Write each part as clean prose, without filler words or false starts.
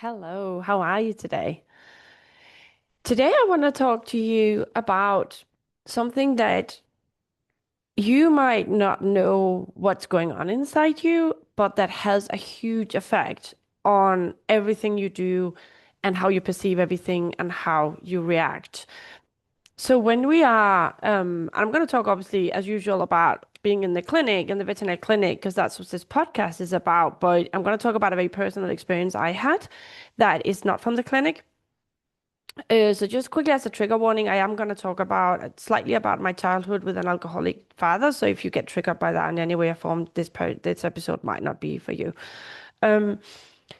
Hello, how are you today? Today, I want to talk to you about something that you might not know what's going on inside you, but that has a huge effect on everything you do and how you perceive everything and how you react. So, when we are, I'm going to talk obviously as usual about being in the clinic, in the veterinary clinic, because that's what this podcast is about. But I'm going to talk about a very personal experience I had that is not from the clinic. So just quickly as a trigger warning, I am going to talk about slightly about my childhood with an alcoholic father. So if you get triggered by that in any way or form, this episode might not be for you. Um,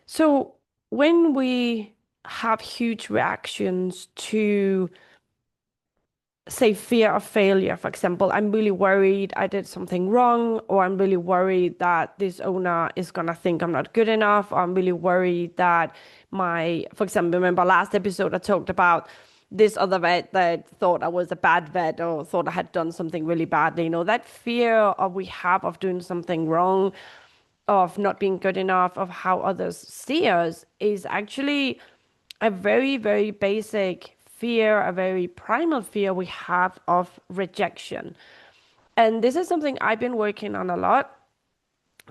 so when we have huge reactions to, say, fear of failure, for example, I'm really worried I did something wrong, or I'm really worried that this owner is gonna think I'm not good enough, or I'm really worried that for example, remember last episode I talked about this other vet that thought I was a bad vet or thought I had done something really badly. That fear of we have of doing something wrong, of not being good enough, of how others see us is actually a very, very basic fear, a very primal fear we have of rejection. And this is something I've been working on a lot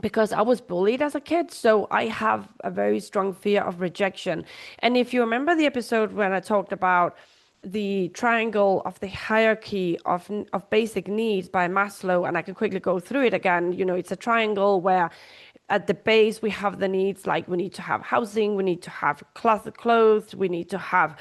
because I was bullied as a kid. So I have a very strong fear of rejection. And if you remember the episode when I talked about the triangle of the hierarchy of basic needs by Maslow, and I can quickly go through it again. It's a triangle where at the base we have the needs like we need to have housing, we need to have clothes, we need to have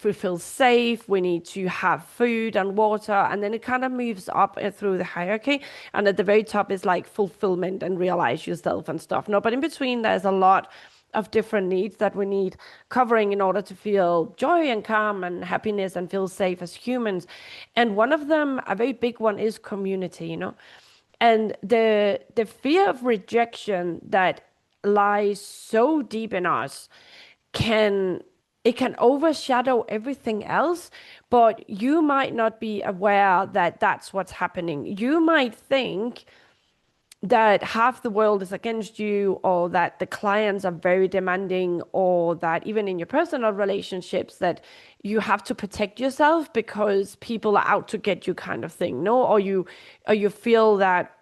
we feel safe, we need to have food and water, and then it kind of moves up through the hierarchy. And at the very top is like fulfillment and realize yourself and stuff. No, but in between there's a lot of different needs that we need covering in order to feel joy and calm and happiness and feel safe as humans. And one of them, a very big one, is community. And the fear of rejection that lies so deep in us can it can overshadow everything else, but you might not be aware that that's what's happening. You might think that half the world is against you, or that the clients are very demanding, or that even in your personal relationships that you have to protect yourself because people are out to get you, kind of thing. No, or you feel that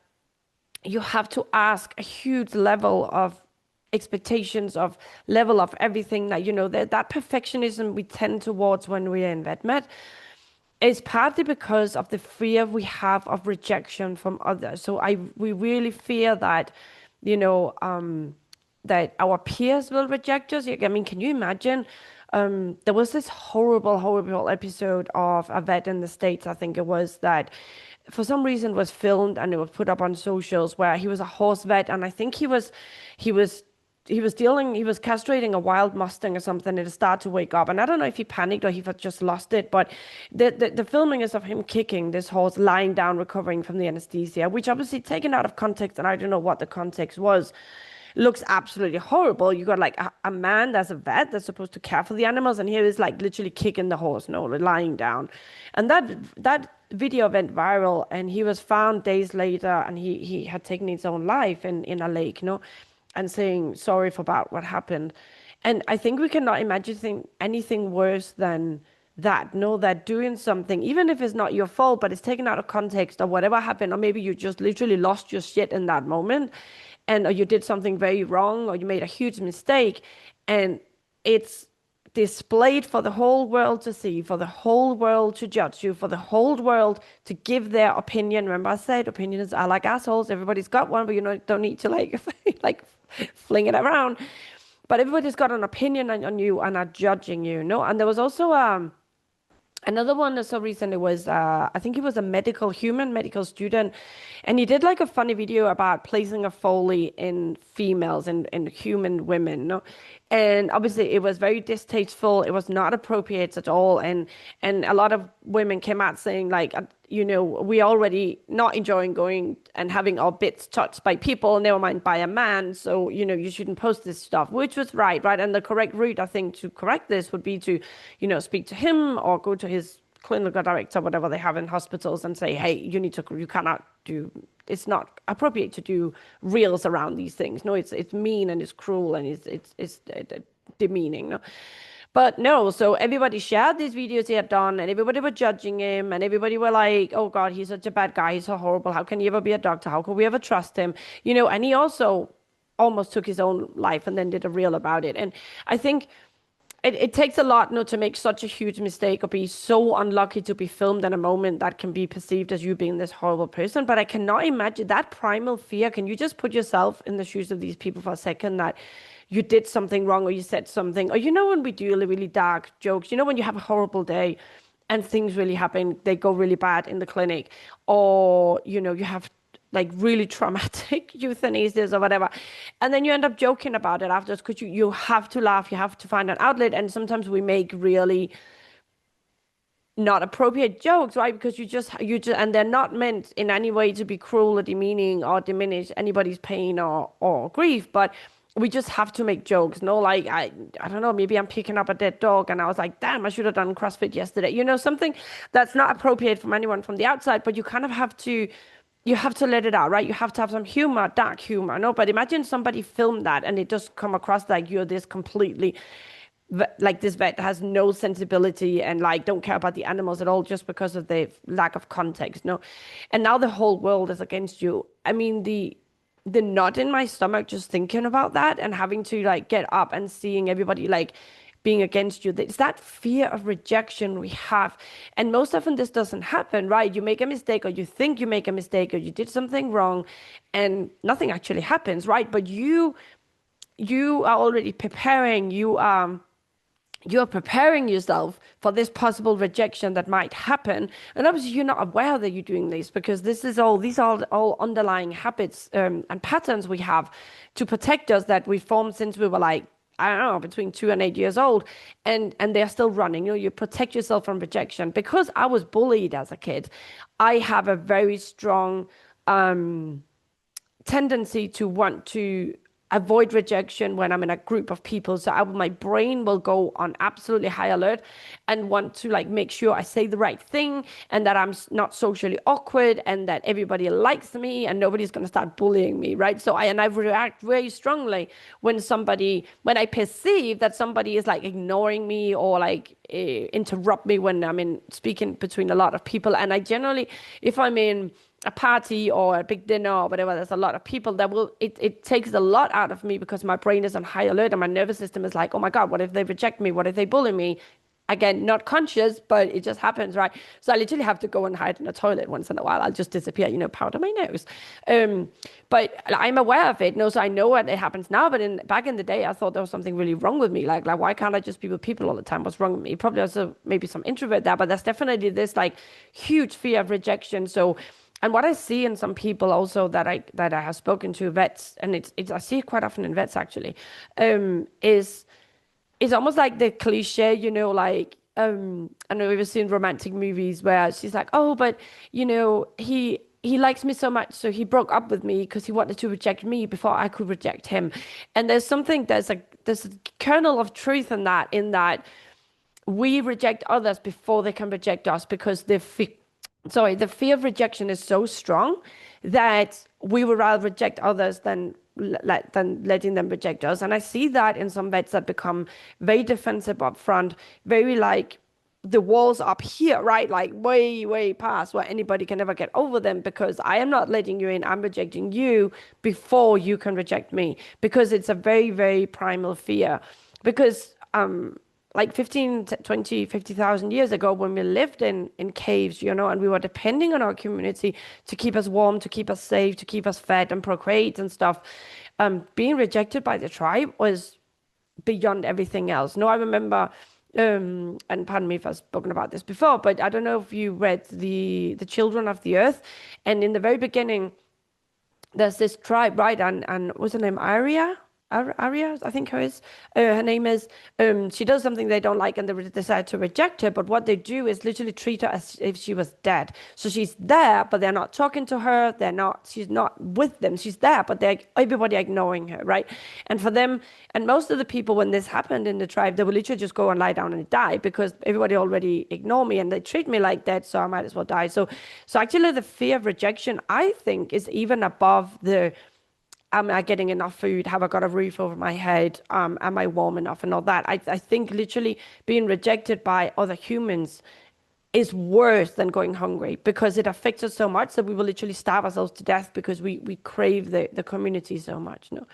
you have to ask a huge level of expectations of level of everything, that perfectionism we tend towards when we are in vet med is partly because of the fear we have of rejection from others. So we really fear that, you know, that our peers will reject us. I mean, can you imagine? There was this horrible, horrible episode of a vet in the States, I think it was, that for some reason was filmed and it was put up on socials, where he was a horse vet, and I think he was he was castrating a wild Mustang or something, and it started to wake up. And I don't know if he panicked or he had just lost it, but the filming is of him kicking this horse lying down, recovering from the anesthesia, which obviously taken out of context, and I don't know what the context was, looks absolutely horrible. You got like a man that's a vet that's supposed to care for the animals, and here is like literally kicking the horse, no, lying down. And that video went viral, and he was found days later, and he had taken his own life in a lake, and saying sorry for about what happened. And I think we cannot imagine anything worse than that. Know that doing something, even if it's not your fault, but it's taken out of context or whatever happened, or maybe you just literally lost your shit in that moment, and or you did something very wrong, or you made a huge mistake, and it's displayed for the whole world to see, for the whole world to judge you, for the whole world to give their opinion. Remember I said opinions are like assholes. Everybody's got one, but don't need to like like fling it around. But everybody's got an opinion on you and are judging you, no? And there was also another one that so recent. It was I think he was a medical student, and he did like a funny video about placing a Foley in females and human women, no? And obviously it was very distasteful. It was not appropriate at all. And a lot of women came out saying like, we already not enjoying going and having our bits touched by people, never mind by a man. So, you shouldn't post this stuff, which was right? And the correct route, I think, to correct this would be to, speak to him or go to his clinical director, whatever they have in hospitals, and say, hey, you cannot do, it's not appropriate to do reels around these things. No, it's mean and it's cruel and it's demeaning. No? But no, so everybody shared these videos he had done, and everybody were judging him, and everybody were like, "Oh God, he's such a bad guy. He's so horrible. How can he ever be a doctor? How could we ever trust him?" And he also almost took his own life and then did a reel about it. And I think it takes a lot, to make such a huge mistake or be so unlucky to be filmed in a moment that can be perceived as you being this horrible person. But I cannot imagine that primal fear. Can you just put yourself in the shoes of these people for a second, that you did something wrong or you said something, or when we do really, really dark jokes, when you have a horrible day and things really happen, they go really bad in the clinic, or you have like really traumatic euthanasias or whatever, and then you end up joking about it afterwards, because you have to laugh, you have to find an outlet, and sometimes we make really not appropriate jokes, right? Because and they're not meant in any way to be cruel or demeaning or diminish anybody's pain or grief, but we just have to make jokes. No, like I don't know, maybe I'm picking up a dead dog and I was like, damn, I should have done CrossFit yesterday. Something that's not appropriate from anyone from the outside, but you kind of have to let it out, right? You have to have some humor, dark humor. No, but imagine somebody filmed that and it just come across like you're this completely like this vet has no sensibility and like don't care about the animals at all, just because of the lack of context. No, and now the whole world is against you. I mean, the knot in my stomach just thinking about that, and having to like get up and seeing everybody like being against you. It's that fear of rejection we have. And most often this doesn't happen, right? You make a mistake, or you think you make a mistake, or you did something wrong, and nothing actually happens, right? But you are already preparing. You're preparing yourself for this possible rejection that might happen. And obviously you're not aware that you're doing this, because these are all underlying habits and patterns we have to protect us, that we formed since we were like, I don't know, between 2 and 8 years old, and they're still running. You protect yourself from rejection. Because I was bullied as a kid, I have a very strong tendency to want to avoid rejection when I'm in a group of people. So my brain will go on absolutely high alert and want to like make sure I say the right thing, and that I'm not socially awkward, and that everybody likes me and nobody's going to start bullying me, right? So I react very strongly when I perceive that somebody is like ignoring me, or like interrupt me when I'm speaking between a lot of people. And I generally, if I'm in a party or a big dinner or whatever, there's a lot of people, it takes a lot out of me, because my brain is on high alert and my nervous system is like, oh my God, what if they reject me? What if they bully me? Again, not conscious, but it just happens, right? So I literally have to go and hide in the toilet once in a while. I'll just disappear, powder my nose. But I'm aware of it. No, so I know what it happens now. But back in the day, I thought there was something really wrong with me. Like why can't I just be with people all the time? What's wrong with me? Probably also maybe some introvert there, but there's definitely this like huge fear of rejection. So, and what I see in some people also that I have spoken to, vets, and it's I see it quite often in vets actually, is it's almost like the cliche, like I know we've seen romantic movies where she's like, oh, but he likes me so much, so he broke up with me because he wanted to reject me before I could reject him. And there's a kernel of truth in that we reject others before they can reject us, because the fear of rejection is so strong that we would rather reject others than letting them reject us. And I see that in some vets that become very defensive up front, very like the walls up here, right? Like way, way past where anybody can ever get over them, because I am not letting you in. I'm rejecting you before you can reject me, because it's a very, very primal fear. Because like 15, 20, 50,000 years ago, when we lived in caves, and we were depending on our community to keep us warm, to keep us safe, to keep us fed and procreate and stuff, being rejected by the tribe was beyond everything else. No, I remember, and pardon me if I've spoken about this before, but I don't know if you read the Children of the Earth, and in the very beginning, there's this tribe, right? And what's her name? Arya, I think her name is. She does something they don't like, and they decide to reject her. But what they do is literally treat her as if she was dead. So she's there, but they're not talking to her. She's not with them. She's there, but everybody ignoring her, right? And for them, and most of the people, when this happened in the tribe, they would literally just go and lie down and die, because everybody already ignore me and they treat me like that, so I might as well die. So actually, the fear of rejection, I think, is even above the am I getting enough food? Have I got a roof over my head? Am I warm enough and all that? I think literally being rejected by other humans is worse than going hungry because it affects us so much that we will literally starve ourselves to death because we crave the community so much. No?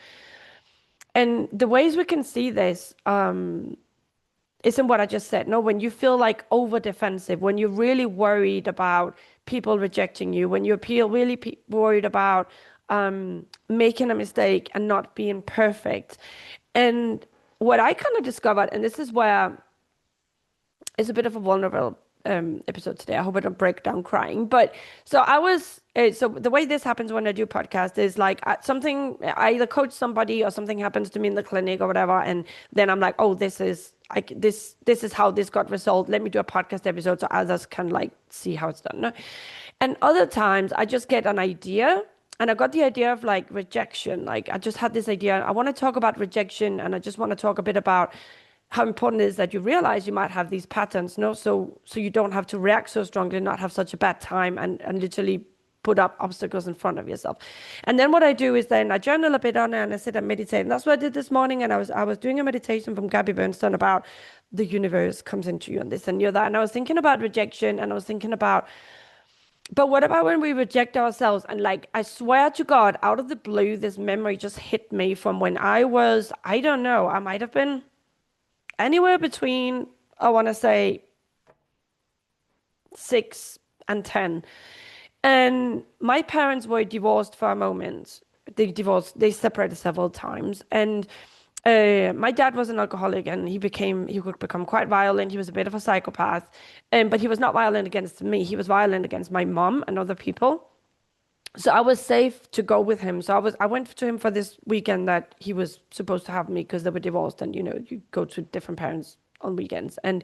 And the ways we can see this isn't what I just said. No, when you feel like over defensive, when you're really worried about people rejecting you, when you feel really worried about making a mistake and not being perfect. And what I kind of discovered, and this is where it's a bit of a vulnerable episode today. I hope I don't break down crying. But so I was, so the way this happens when I do podcast is like something, I either coach somebody or something happens to me in the clinic or whatever. And then I'm like, oh, this is how this got resolved. Let me do a podcast episode so others can like see how it's done. No? And other times I just get an idea. And I got the idea of like rejection. Like I just had this idea. I want to talk about rejection, and I just want to talk a bit about how important it is that you realize you might have these patterns, no? So you don't have to react so strongly, not have such a bad time, and literally put up obstacles in front of yourself. And then what I do is then I journal a bit on it and I sit and meditate. And that's what I did this morning. And I was doing a meditation from Gabby Bernstein about the universe comes into you and this and you're that. And I was thinking about rejection, and I was thinking about, but what about when we reject ourselves? And like, I swear to God, out of the blue, this memory just hit me from when I was, I don't know, I might have been anywhere between, I want to say 6 and 10. And my parents were divorced for a moment. They separated several times. And my dad was an alcoholic, and he could become quite violent. He was a bit of a psychopath. But he was not violent against me. He was violent against my mom and other people. So I was safe to go with him. So I went to him for this weekend that he was supposed to have me because they were divorced, and you go to different parents on weekends. And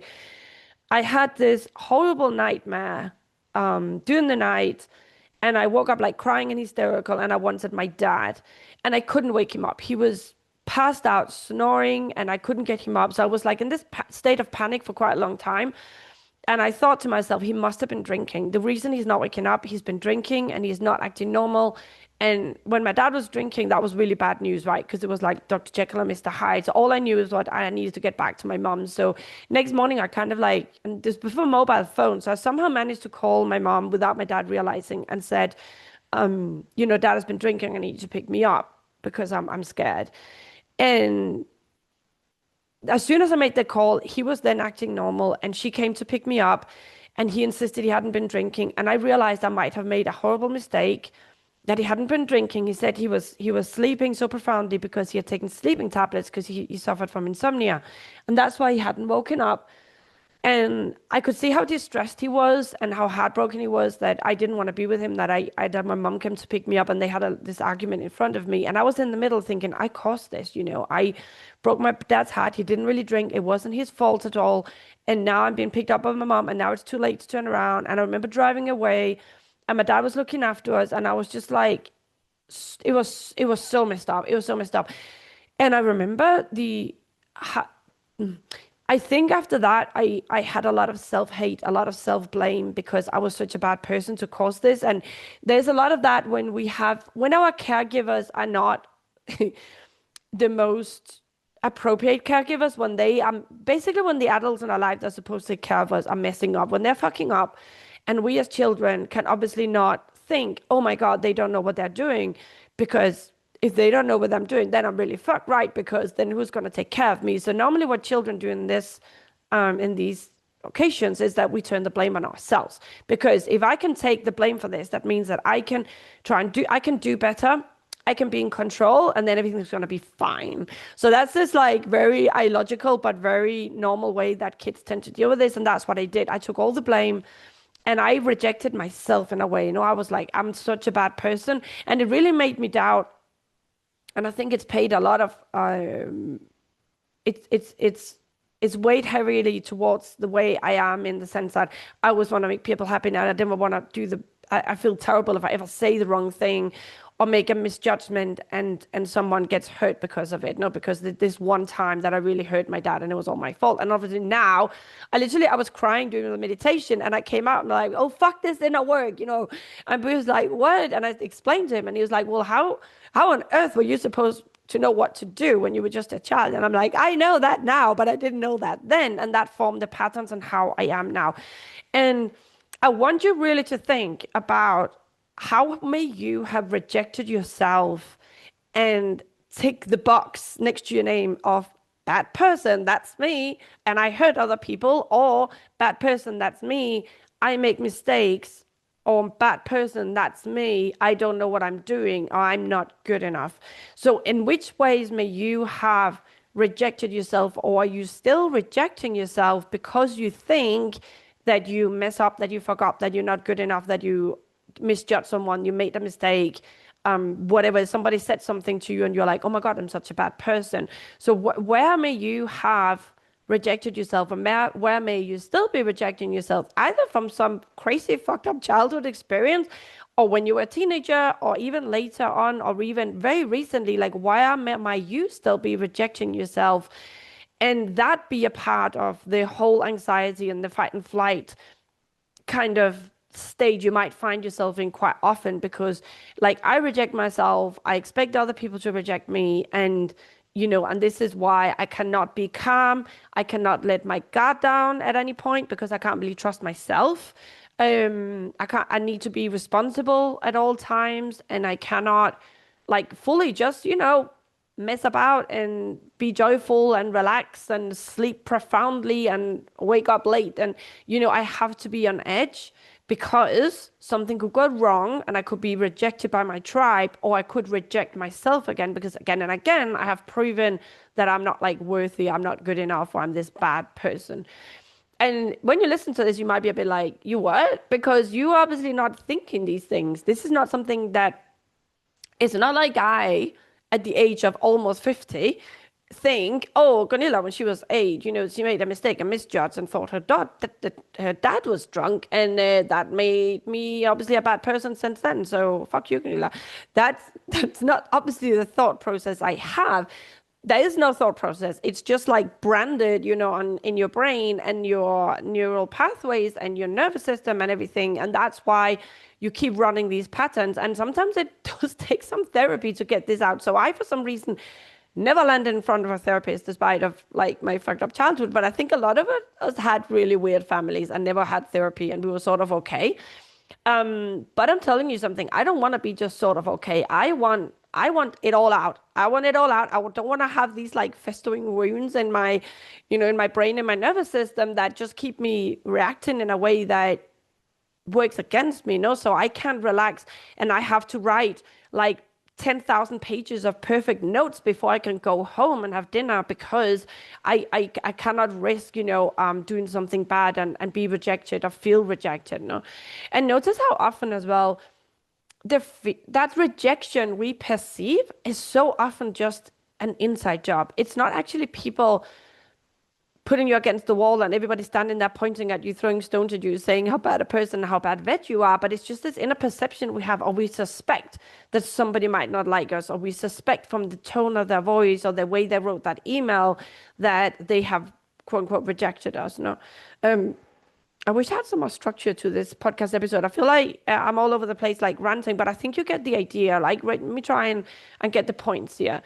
I had this horrible nightmare during the night, and I woke up like crying and hysterical, and I wanted my dad, and I couldn't wake him up. He was passed out snoring, and I couldn't get him up. So I was like in this state of panic for quite a long time. And I thought to myself, he must have been drinking. The reason he's not waking up, he's been drinking and he's not acting normal. And when my dad was drinking, that was really bad news, right? Because it was like Dr. Jekyll and Mr. Hyde. So all I knew is what I needed to get back to my mom. So next morning, I kind of like, and this before mobile phone. So I somehow managed to call my mom without my dad realizing and said, dad has been drinking. I need you to pick me up because I'm scared. And as soon as I made the call, he was then acting normal, and she came to pick me up, and he insisted he hadn't been drinking. And I realized I might have made a horrible mistake, that he hadn't been drinking. He said he was sleeping so profoundly because he had taken sleeping tablets because he suffered from insomnia. And that's why he hadn't woken up. And I could see how distressed he was and how heartbroken he was that I didn't want to be with him, that that my mom came to pick me up, and they had this argument in front of me. And I was in the middle thinking, I caused this, I broke my dad's heart. He didn't really drink. It wasn't his fault at all. And now I'm being picked up by my mom, and now it's too late to turn around. And I remember driving away, and my dad was looking after us, and I was just like, it was so messed up. It was so messed up. And I remember I think after that, I had a lot of self-hate, a lot of self-blame because I was such a bad person to cause this. And there's a lot of that when our caregivers are not the most appropriate caregivers, when they basically when the adults in our lives are supposed to take care of us are messing up, when they're fucking up. And we as children can obviously not think, oh my God, they don't know what they're doing, because if they don't know what I'm doing, then I'm really fucked, right? Because then who's going to take care of me? So normally what children do in these occasions is that we turn the blame on ourselves. Because if I can take the blame for this, that means that I can do better. I can be in control, and then everything's going to be fine. So that's this like very illogical, but very normal way that kids tend to deal with this. And that's what I did. I took all the blame, and I rejected myself in a way. I was like, I'm such a bad person. And it really made me doubt. And I think it's paid a lot of it's weighed heavily towards the way I am, in the sense that I always want to make people happy, and I didn't want to I feel terrible if I ever say the wrong thing, or make a misjudgment and someone gets hurt because of it. No, because this one time that I really hurt my dad and it was all my fault. And obviously now I was crying during the meditation and I came out and like, oh fuck, this did not work, And he was like, what? And I explained to him and he was like, well, how on earth were you supposed to know what to do when you were just a child? And I'm like, I know that now, but I didn't know that then. And that formed the patterns on how I am now. And I want you really to think about how may you have rejected yourself and tick the box next to your name of bad person, that's me, and I hurt other people, or bad person, that's me, I make mistakes, or bad person, that's me, I don't know what I'm doing, or I'm not good enough. So in which ways may you have rejected yourself, or are you still rejecting yourself because you think that you mess up, that you fuck up, that you're not good enough, that you misjudge someone, you made a mistake, whatever, somebody said something to you and you're like, oh my God, I'm such a bad person. So where may you have rejected yourself, and where may you still be rejecting yourself, either from some crazy fucked up childhood experience, or when you were a teenager, or even later on, or even very recently, like why might you still be rejecting yourself? And that be a part of the whole anxiety and the fight and flight kind of stage you might find yourself in quite often, because like I reject myself, I expect other people to reject me, and and this is why I cannot be calm, I cannot let my guard down at any point, because I can't really trust myself. I need to be responsible at all times, and I cannot like fully just mess about and be joyful and relax and sleep profoundly and wake up late. And, I have to be on edge, because something could go wrong and I could be rejected by my tribe, or I could reject myself again, because again and again, I have proven that I'm not like worthy, I'm not good enough, or I'm this bad person. And when you listen to this, you might be a bit like, you what? Because you obviously not thinking these things. This is not something that, it's not like I, at the age of almost 50, think, oh, Gunila, when she was 8, she made a mistake, a misjudge, and thought that her dad was drunk, and that made me obviously a bad person since then. So fuck you, Gunila. That's not obviously the thought process I have. There is no thought process. It's just like branded, in your brain and your neural pathways and your nervous system and everything. And that's why you keep running these patterns. And sometimes it does take some therapy to get this out. So I, for some reason, never landed in front of a therapist despite of like my fucked up childhood. But I think a lot of us had really weird families and never had therapy, and we were sort of okay. But I'm telling you something, I don't want to be just sort of okay. I want it all out. I want it all out. I don't want to have these like festering wounds in my, in my brain and my nervous system that just keep me reacting in a way that works against me, So I can't relax, and I have to write like 10,000 pages of perfect notes before I can go home and have dinner, because I cannot risk, doing something bad and be rejected or feel rejected, no? And notice how often as well, that rejection we perceive is so often just an inside job. It's not actually people putting you against the wall and everybody standing there pointing at you, throwing stones at you, saying how bad a person, how bad vet you are. But it's just this inner perception we have, or we suspect that somebody might not like us, or we suspect from the tone of their voice or the way they wrote that email that they have, quote unquote, rejected us. No, I wish I had some more structure to this podcast episode. I feel like I'm all over the place, like ranting, but I think you get the idea. Like, let me try and get the points here.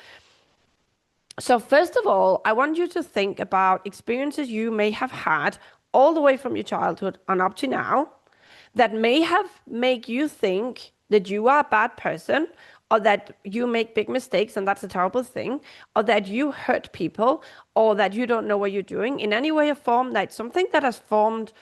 So first of all, I want you to think about experiences you may have had all the way from your childhood and up to now that may have make you think that you are a bad person, or that you make big mistakes and that's a terrible thing, or that you hurt people, or that you don't know what you're doing in any way or form. That's something that has formed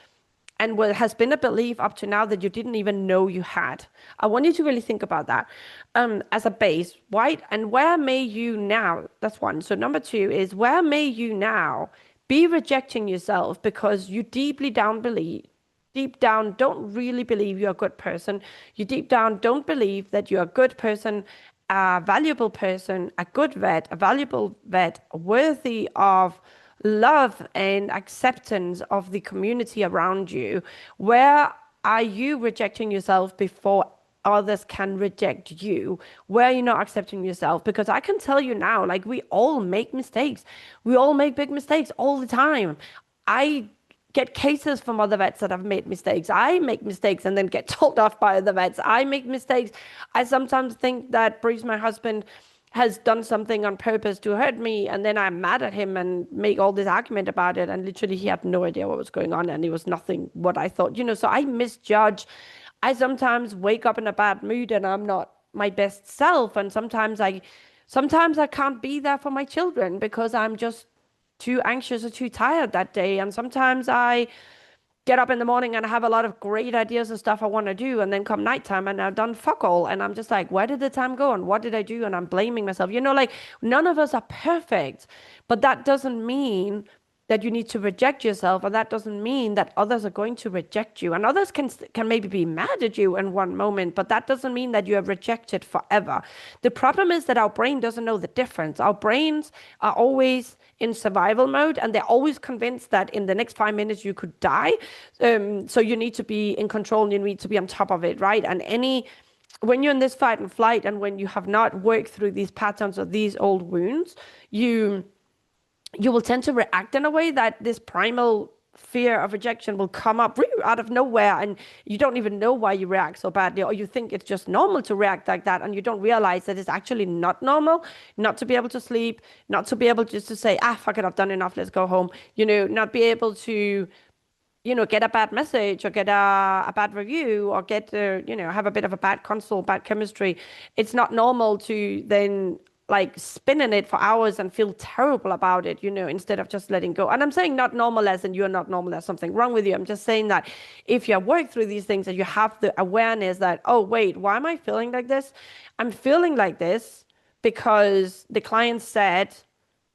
and has been a belief up to now that you didn't even know you had. I want you to really think about that as a base, right? And where may you now, that's one. So number 2 is, where may you now be rejecting yourself because you deep down don't really believe you're a good person. You deep down don't believe that you're a good person, a valuable person, a good vet, a valuable vet, worthy of love and acceptance of the community around you. Where are you rejecting yourself before others can reject you, where you're not accepting yourself. Because I can tell you now, like, we all make mistakes. We all make big mistakes all the time. I get cases from other vets that have made mistakes. I make mistakes and then get told off by other vets. I make mistakes. I sometimes think that Bruce, my husband, has done something on purpose to hurt me, and then I'm mad at him and make all this argument about it, and literally he had no idea what was going on, and it was nothing what I thought, so I misjudge. I sometimes wake up in a bad mood and I'm not my best self, and sometimes I can't be there for my children because I'm just too anxious or too tired that day. And sometimes I get up in the morning and I have a lot of great ideas and stuff I want to do. And then come nighttime and I've done fuck all. And I'm just like, where did the time go? And what did I do? And I'm blaming myself. Like, none of us are perfect, but that doesn't mean that you need to reject yourself, and that doesn't mean that others are going to reject you. And others can maybe be mad at you in one moment, but that doesn't mean that you are rejected forever. The problem is that our brain doesn't know the difference. Our brains are always in survival mode, and they're always convinced that in the next 5 minutes you could die. So you need to be in control and you need to be on top of it, right? And when you're in this fight and flight, and when you have not worked through these patterns or these old wounds, you will tend to react in a way that this primal fear of rejection will come up really out of nowhere, and you don't even know why you react so badly, or you think it's just normal to react like that, and you don't realize that it's actually not normal not to be able to sleep, not to be able just to say, fuck it, I've done enough, let's go home, not be able to get a bad message or get a bad review or get, have a bit of a bad consult, bad chemistry. It's not normal to then like spin in it for hours and feel terrible about it, instead of just letting go. And I'm saying not normal as in you're not normal, there's something wrong with you. I'm just saying that if you work through these things and you have the awareness that, oh, wait, why am I feeling like this? I'm feeling like this because the client said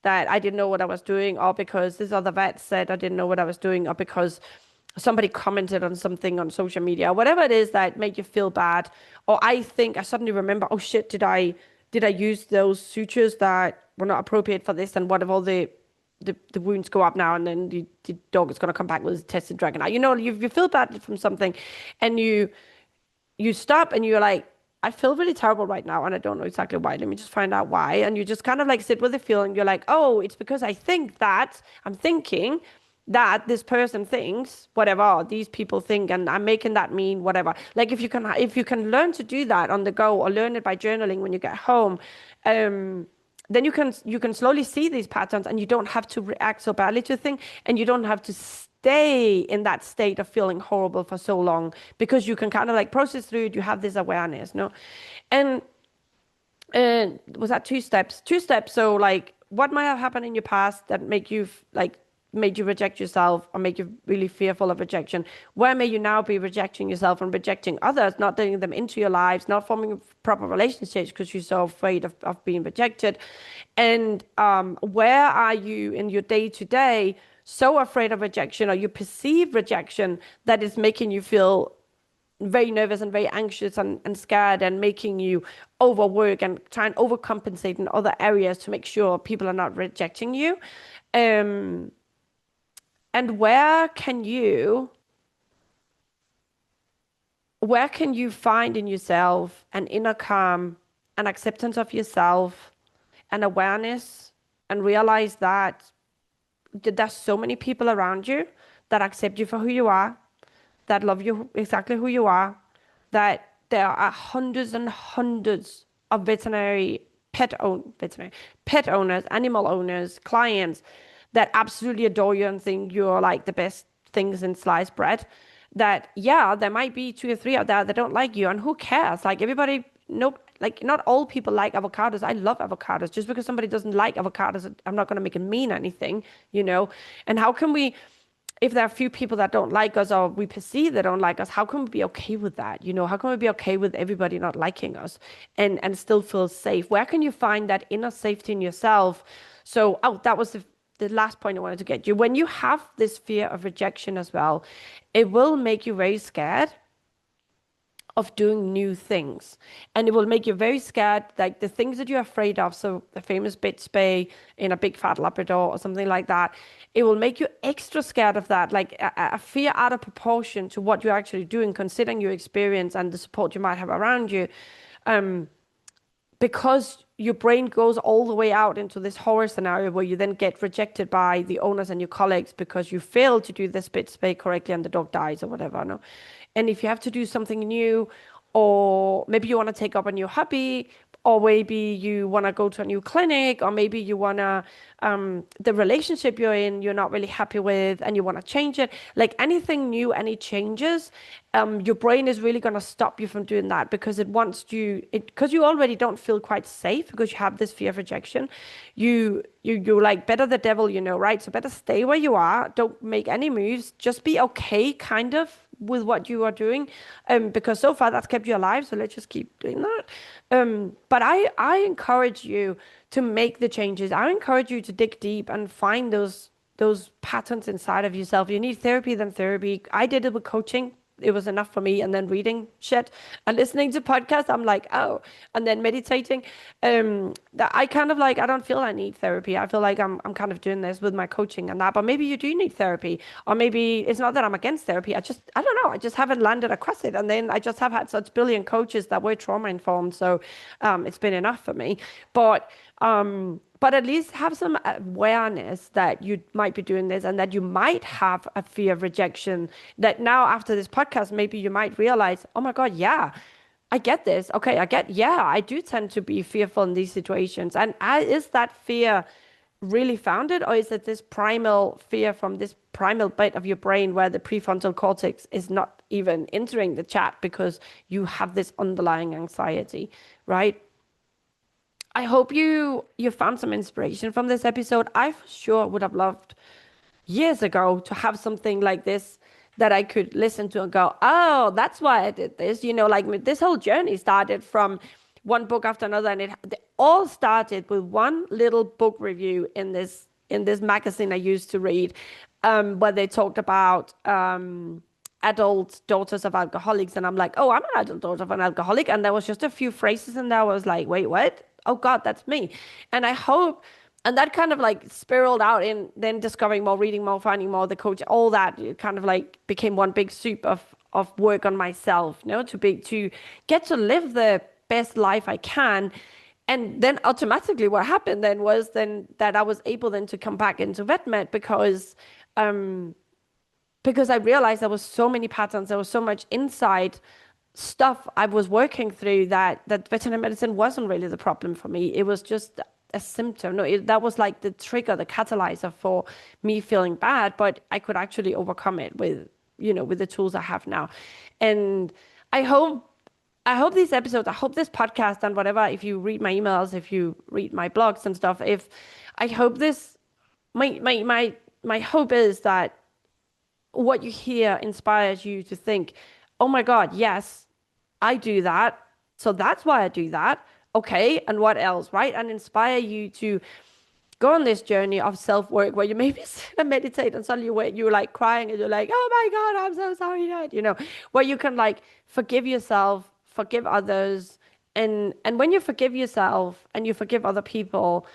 that I didn't know what I was doing, or because this other vet said I didn't know what I was doing, or because somebody commented on something on social media, or whatever it is that made you feel bad. Or I suddenly remember, oh shit, did I use those sutures that were not appropriate for this? And what if all the wounds go up now, and then the dog is going to come back with his tested dragon eye? You feel bad from something, and you stop and you're like, I feel really terrible right now, and I don't know exactly why. Let me just find out why. And you just kind of like sit with the feeling. You're like, oh, it's because I'm thinking that this person thinks whatever these people think, and I'm making that mean whatever. Like, if you can learn to do that on the go, or learn it by journaling when you get home, then you can slowly see these patterns, and you don't have to react so badly to things, and you don't have to stay in that state of feeling horrible for so long, because you can kind of like process through it. You have this awareness, no? And was that two steps? So like, what might have happened in your past that made you reject yourself, or make you really fearful of rejection? Where may you now be rejecting yourself and rejecting others, not letting them into your lives, not forming proper relationships because you're so afraid of being rejected? And where are you in your day-to-day so afraid of rejection, or you perceive rejection, that is making you feel very nervous and very anxious and scared, and making you overwork and try and overcompensate in other areas to make sure people are not rejecting you? And where can you find in yourself an inner calm, an acceptance of yourself, an awareness, and realize that there's so many people around you that accept you for who you are, that love you exactly who you are, that there are hundreds and hundreds of pet owners, animal owners, clients that absolutely adore you and think you're like the best things in sliced bread. That, yeah, there might be 2 or 3 out there that don't like you, and who cares? Like, everybody, nope. Like, not all people like avocados. I love avocados. Just because somebody doesn't like avocados, I'm not going to make it mean anything, And how can we, if there are a few people that don't like us, or we perceive they don't like us, how can we be okay with that? How can we be okay with everybody not liking us and still feel safe? Where can you find that inner safety in yourself? So, that was the last point I wanted to get you. When you have this fear of rejection as well, it will make you very scared of doing new things. And it will make you very scared, like the things that you're afraid of. So the famous bit spay in a big fat Labrador or something like that, it will make you extra scared of that, like a fear out of proportion to what you're actually doing, considering your experience and the support you might have around you. Um, because your brain goes all the way out into this horror scenario where you then get rejected by the owners and your colleagues because you failed to do the spit spay correctly and the dog dies or whatever. No, and if you have to do something new, or maybe you want to take up a new hobby, or maybe you want to go to a new clinic, or maybe you want to, the relationship you're in, you're not really happy with, and you want to change it. Like anything new, any changes, your brain is really going to stop you from doing that because it wants you, because you already don't feel quite safe because you have this fear of rejection. You like better the devil, right? So better stay where you are. Don't make any moves. Just be okay, kind of, with what you are doing, because so far that's kept you alive. So let's just keep doing that. But I encourage you to make the changes. I encourage you to dig deep and find those patterns inside of yourself. You need therapy, then therapy. I did it with coaching. It was enough for me. And then reading shit and listening to podcasts, I'm like, oh, and then meditating. That I kind of like, I don't feel I need therapy. I feel like I'm kind of doing this with my coaching and that. But maybe you do need therapy, or maybe it's not that I'm against therapy. I don't know. I just haven't landed across it. And then I just have had such brilliant coaches that were trauma informed. So it's been enough for me. But at least have some awareness that you might be doing this and that you might have a fear of rejection. That now, after this podcast, maybe you might realize, oh my God, yeah, I get this. Okay, yeah, I do tend to be fearful in these situations. And is that fear really founded, or is it this primal fear from this primal bit of your brain where the prefrontal cortex is not even entering the chat because you have this underlying anxiety, right? I hope you found some inspiration from this episode. I for sure would have loved years ago to have something like this that I could listen to and go, oh, that's why I did this. Like this whole journey started from one book after another, and they all started with one little book review in this magazine I used to read, where they talked about adult daughters of alcoholics, and I'm like, oh, I'm an adult daughter of an alcoholic, and there was just a few phrases in there. I was like, wait, what? Oh God, that's me. And I hope, and that kind of like spiraled out in then discovering more, reading more, finding more, the coach, all that. It kind of like became one big soup of work on myself, to get to live the best life I can. And then automatically what happened then was then that I was able then to come back into vet med because I realized there was so many patterns, there was so much inside stuff I was working through that veterinary medicine wasn't really the problem for me. It was just a symptom. No, that was like the trigger, the catalyzer for me feeling bad, but I could actually overcome it with the tools I have now. And I hope these episodes, I hope this podcast and whatever, if you read my emails, if you read my blogs and stuff, if I hope this, my hope is that what you hear inspires you to think, oh my God, yes, I do that. So that's why I do that. Okay. And what else, right? And inspire you to go on this journey of self-work where you maybe sit and meditate and suddenly you're like crying and you're like, oh my God, I'm so sorry, Dad. Where you can like forgive yourself, forgive others. And when you forgive yourself and you forgive other people,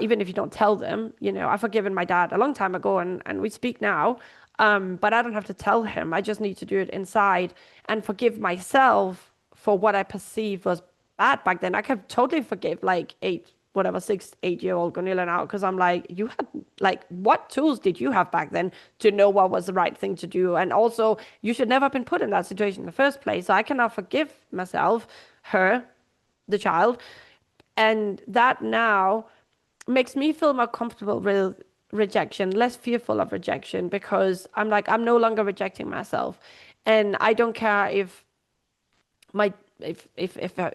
even if you don't tell them, I've forgiven my dad a long time ago and we speak now. But I don't have to tell him. I just need to do it inside and forgive myself for what I perceived was bad back then. I can totally forgive like 6, 8-year-old Gunila now because I'm like, you had like, what tools did you have back then to know what was the right thing to do? And also, you should never have been put in that situation in the first place. So I can now forgive myself, her, the child, and that now makes me feel more comfortable with rejection, less fearful of rejection, because I'm like, I'm no longer rejecting myself. And I don't care if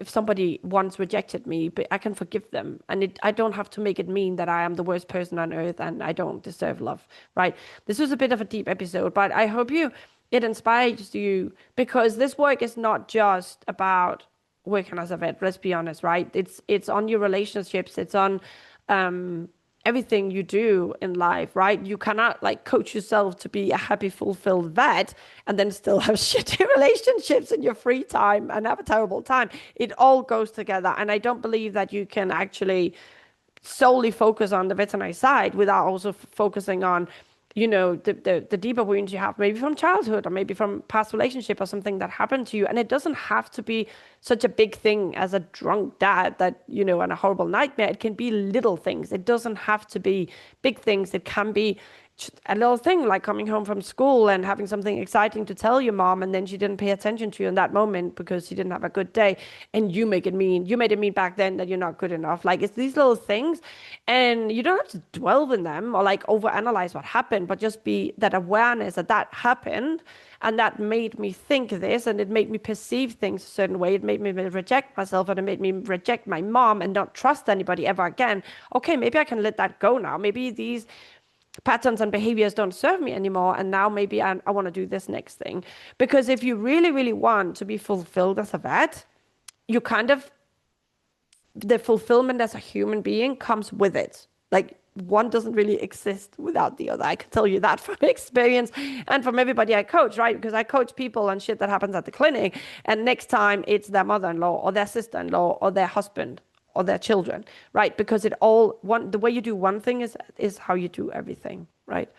somebody once rejected me, but I can forgive them. And I don't have to make it mean that I am the worst person on earth and I don't deserve love, right? This was a bit of a deep episode, but I hope it inspires you, because this work is not just about working as a vet, let's be honest, right? It's on your relationships, it's on everything you do in life, right? You cannot like coach yourself to be a happy, fulfilled vet and then still have shitty relationships in your free time and have a terrible time. It all goes together. And I don't believe that you can actually solely focus on the veterinary side without also focusing on, the deeper wounds you have, maybe from childhood or maybe from past relationship or something that happened to you. And it doesn't have to be such a big thing as a drunk dad that, and a horrible nightmare. It can be little things. It doesn't have to be big things. It can be a little thing like coming home from school and having something exciting to tell your mom, and then she didn't pay attention to you in that moment because she didn't have a good day, and you made it mean back then that you're not good enough. Like, it's these little things, and you don't have to dwell in them or like overanalyze what happened, but just be that awareness that that happened, and that made me think this, and it made me perceive things a certain way. It made me reject myself, and it made me reject my mom and not trust anybody ever again. Okay, maybe I can let that go now. Maybe these patterns and behaviors don't serve me anymore, and now maybe I want to do this next thing. Because if you really, really want to be fulfilled as a vet, you kind of, the fulfillment as a human being comes with it. Like, one doesn't really exist without the other. I can tell you that from experience and from everybody I coach, right? Because I coach people on shit that happens at the clinic, and next time it's their mother-in-law or their sister-in-law or their husband or their children, right? Because the way you do one thing is how you do everything, right?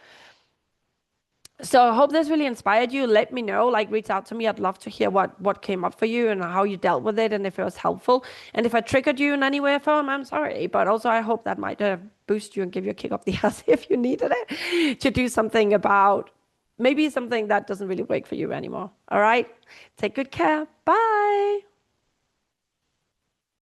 So I hope this really inspired you. Let me know, like, reach out to me. I'd love to hear what came up for you and how you dealt with it, and if it was helpful. And if I triggered you in any way, phone, I'm sorry. But also, I hope that might boost you and give you a kick up the ass if you needed it to do something about maybe something that doesn't really work for you anymore. All right. Take good care. Bye.